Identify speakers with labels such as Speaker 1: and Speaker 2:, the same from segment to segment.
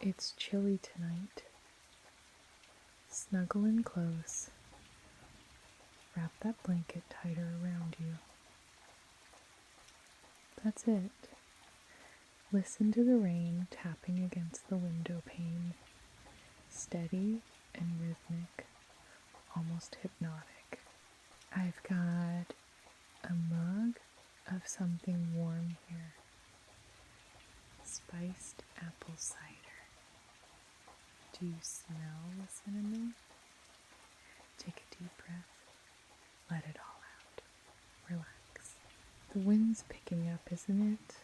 Speaker 1: It's chilly tonight. Snuggle in close. Wrap that blanket tighter around you. That's it. Listen to the rain tapping against the window pane. Steady and rhythmic, almost hypnotic. I've got a mug of something warm here. Spiced apple cider. Do you smell the cinnamon? Take a deep breath. Let it all out. Relax. The wind's picking up, isn't it?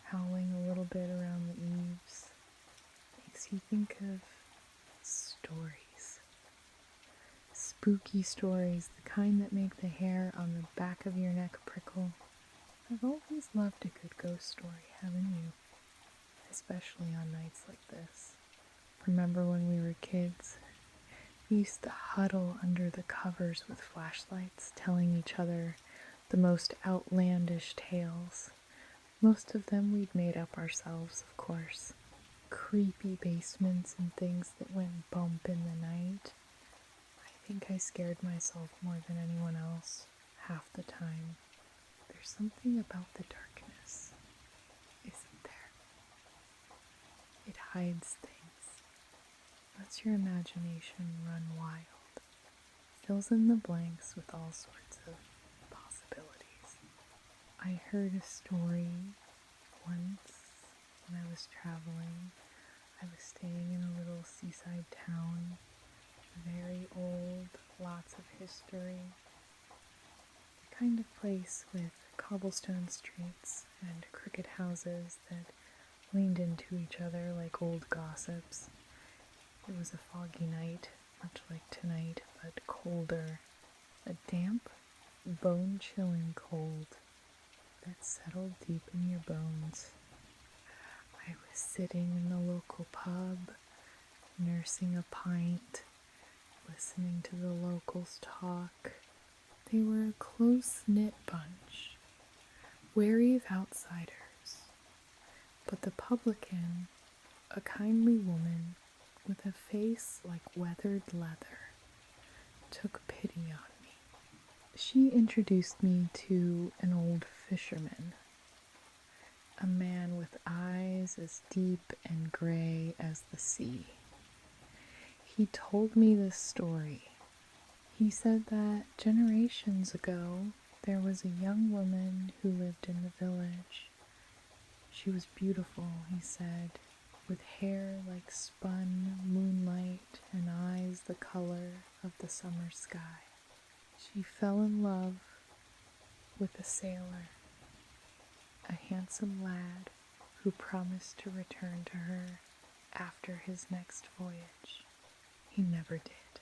Speaker 1: Howling a little bit around the eaves. Makes you think of stories. Spooky stories, the kind that make the hair on the back of your neck prickle. I've always loved a good ghost story, haven't you? Especially on nights like this. Remember when we were kids? We used to huddle under the covers with flashlights, telling each other the most outlandish tales. Most of them we'd made up ourselves, of course. Creepy basements and things that went bump in the night. I think I scared myself more than anyone else, half the time. There's something about the darkness, isn't there? It hides things. Lets your imagination run wild. Fills in the blanks with all sorts of possibilities. I heard a story once when I was traveling. I was staying in a little seaside town, very old, lots of history. The kind of place with cobblestone streets and crooked houses that leaned into each other like old gossips. It was a foggy night, much like tonight, but colder. A damp, bone-chilling cold that settled deep in your bones. I was sitting in the local pub, nursing a pint, listening to the locals talk. They were a close-knit bunch, wary of outsiders. But the publican, a kindly woman with a face like weathered leather, took pity on me. She introduced me to an old fisherman, a man with eyes as deep and gray as the sea. He told me this story. He said that generations ago, there was a young woman who lived in the village. She was beautiful, he said, with hair like spun moonlight and eyes the color of the summer sky. She fell in love with a sailor, a handsome lad who promised to return to her after his next voyage. He never did.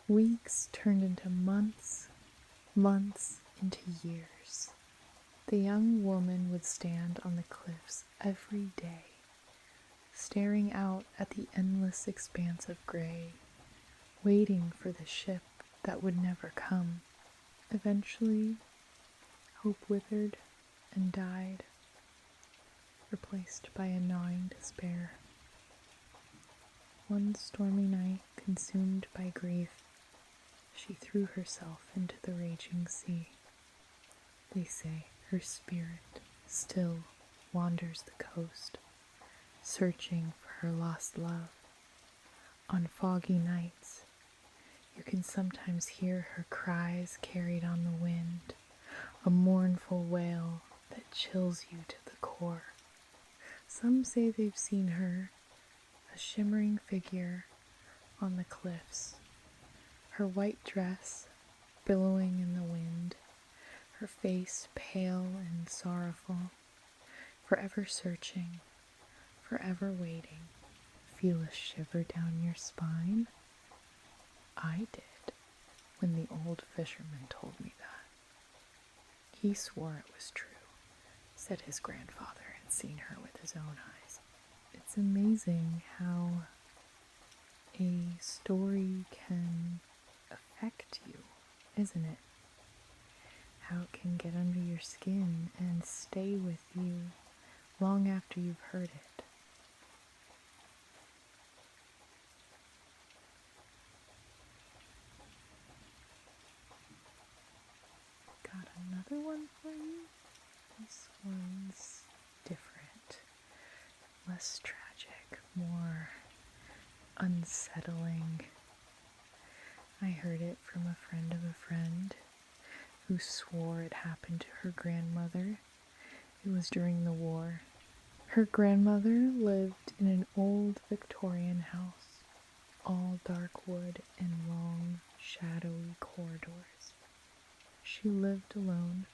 Speaker 1: Weeks turned into months, months into years. The young woman would stand on the cliffs every day, staring out at the endless expanse of gray, waiting for the ship that would never come. Eventually, hope withered and died, replaced by a gnawing despair. One stormy night, consumed by grief, she threw herself into the raging sea. They say her spirit still wanders the coast, searching for her lost love. On foggy nights, you can sometimes hear her cries carried on the wind, a mournful wail that chills you to the core. Some say they've seen her, a shimmering figure on the cliffs, her white dress billowing in the wind, her face pale and sorrowful, forever searching, forever waiting. Feel a shiver down your spine? I did when the old fisherman told me that. He swore it was true, said his grandfather had seen her with his own eyes. It's amazing how a story can affect you, isn't it? How it can get under your skin and stay with you long after you've heard it. less tragic, more unsettling. I heard it from a friend of a friend who swore it happened to her grandmother. It was during the war. Her grandmother lived in an old Victorian house, all dark wood and long, shadowy corridors. She lived alone,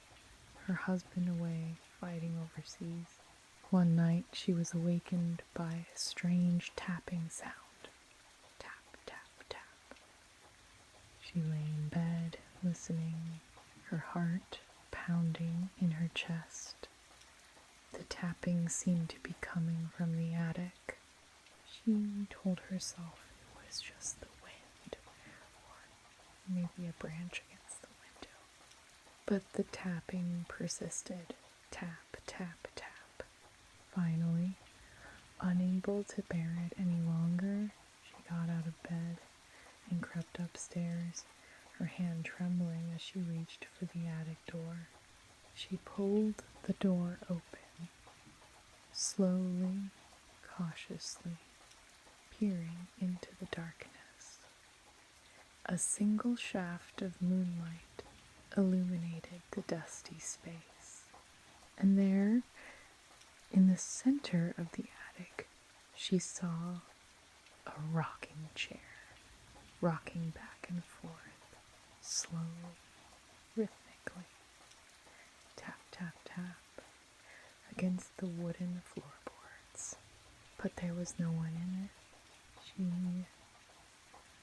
Speaker 1: her husband away fighting overseas. One night she was awakened by a strange tapping sound. Tap, tap, tap. She lay in bed, listening, her heart pounding in her chest. The tapping seemed to be coming from the attic. She told herself it was just the wind, or maybe a branch against the window. But the tapping persisted. Tap, tap, tap. Finally, unable to bear it any longer, she got out of bed and crept upstairs, her hand trembling as she reached for the attic door. She pulled the door open, slowly, cautiously, peering into the darkness. A single shaft of moonlight illuminated the dusty space, and there, in the center of the attic, she saw a rocking chair, rocking back and forth, slowly, rhythmically, tap, tap, tap, against the wooden floorboards. But there was no one in it. She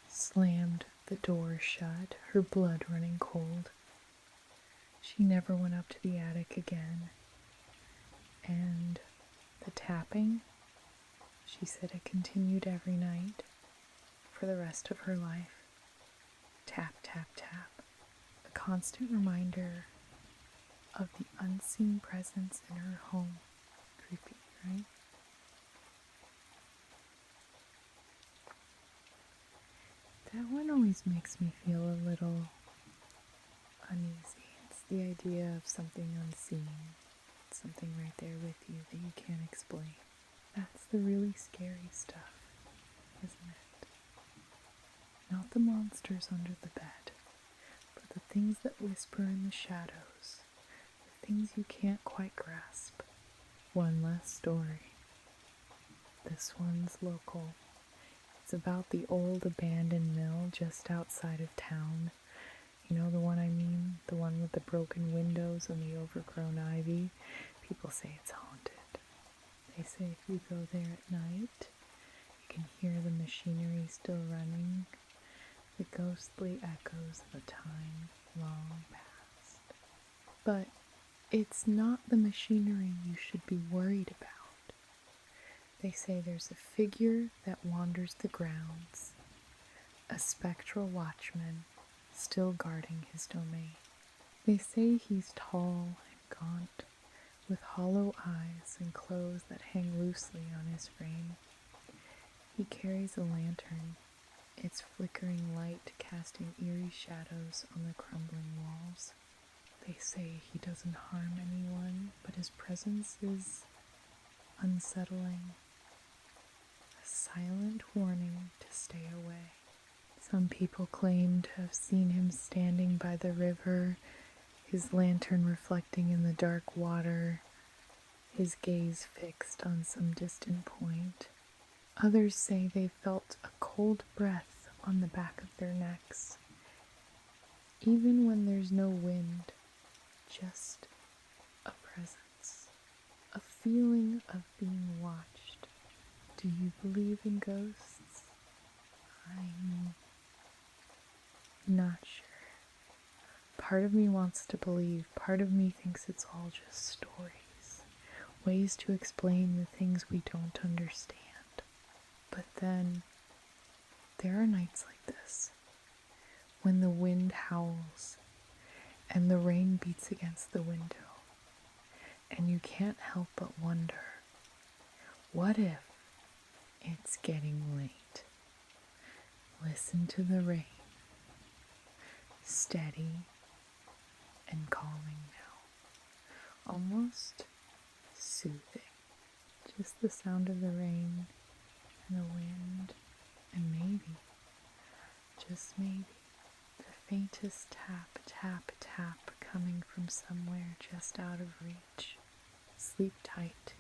Speaker 1: slammed the door shut, her blood running cold. She never went up to the attic again. And the tapping, she said it continued every night for the rest of her life. Tap, tap, tap. A constant reminder of the unseen presence in her home. Creepy, right? That one always makes me feel a little uneasy. It's the idea of something unseen, something right there with you that you can't explain. That's the really scary stuff, isn't it? Not the monsters under the bed, but the things that whisper in the shadows, the things you can't quite grasp. One last story. This one's local. It's about the old abandoned mill just outside of town. You know the one I mean? The one with the broken windows and the overgrown ivy? People say it's haunted. They say if you go there at night, you can hear the machinery still running, the ghostly echoes of a time long past. But it's not the machinery you should be worried about. They say there's a figure that wanders the grounds, a spectral watchman still guarding his domain. They say he's tall and gaunt, with hollow eyes and clothes that hang loosely on his frame. He carries a lantern, its flickering light casting eerie shadows on the crumbling walls. They say he doesn't harm anyone, but his presence is unsettling. A silent warning to stay away. Some people claim to have seen him standing by the river, his lantern reflecting in the dark water, his gaze fixed on some distant point. Others say they felt a cold breath on the back of their necks, even when there's no wind, just a presence, a feeling of being watched. Do you believe in ghosts? I'm not sure. Part of me wants to believe, part of me thinks it's all just stories, ways to explain the things we don't understand. But then, there are nights like this, when the wind howls, and the rain beats against the window, and you can't help but wonder, what if it's getting late? Listen to the rain, steady and calming now, almost soothing, Just the sound of the rain and the wind, and maybe, just maybe, the faintest tap, tap, tap coming from somewhere just out of reach. Sleep tight.